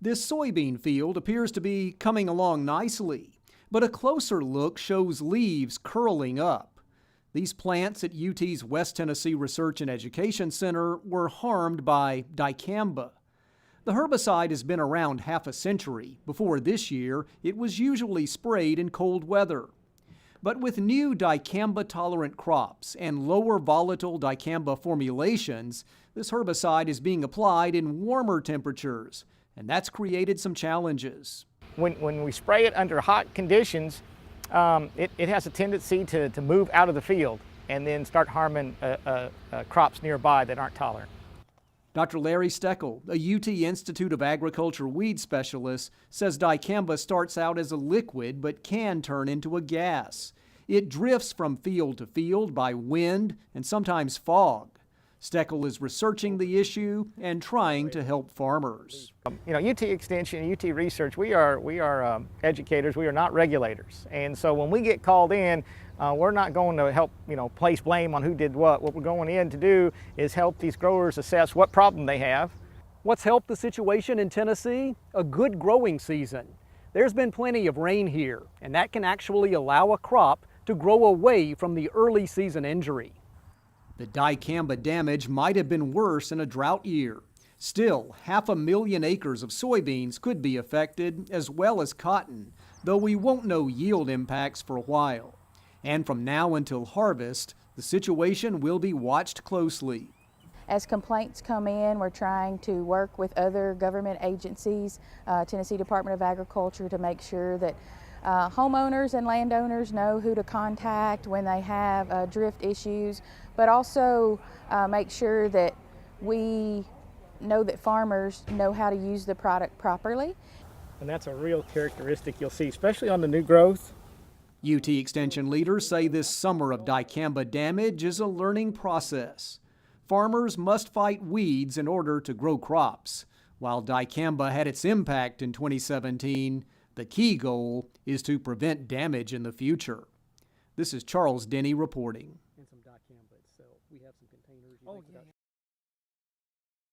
This soybean field appears to be coming along nicely, but a closer look shows leaves curling up. These plants at UT's West Tennessee Research and Education Center were harmed by dicamba. The herbicide has been around half a century. Before this year, it was usually sprayed in cold weather. But with new dicamba-tolerant crops and lower volatile dicamba formulations, this herbicide is being applied in warmer temperatures, and that's created some challenges. When we spray it under hot conditions, it has a tendency to move out of the field and then start harming crops nearby that aren't tolerant. Dr. Larry Steckel, a UT Institute of Agriculture weed specialist, says dicamba starts out as a liquid but can turn into a gas. It drifts from field to field by wind and sometimes fog. Steckel is researching the issue and trying to help farmers. UT Extension, UT Research, we are educators, we are not regulators. And so when we get called in, we're not going to help place blame on who did what. What we're going in to do is help these growers assess what problem they have. What's helped the situation in Tennessee? A good growing season. There's been plenty of rain here, and that can actually allow a crop to grow away from the early season injury. The dicamba damage might have been worse in a drought year. Still, 500,000 acres of soybeans could be affected, as well as cotton, though we won't know yield impacts for a while. And from now until harvest, the situation will be watched closely. As complaints come in, we're trying to work with other government agencies, Tennessee Department of Agriculture, to make sure that homeowners and landowners know who to contact when they have drift issues, but also make sure that we know that farmers know how to use the product properly. And that's a real characteristic you'll see, especially on the new growth. UT Extension leaders say this summer of dicamba damage is a learning process. Farmers must fight weeds in order to grow crops. While dicamba had its impact in 2017, the key goal is to prevent damage in the future. This is Charles Denny reporting. And some dicamba itself. We have some containers.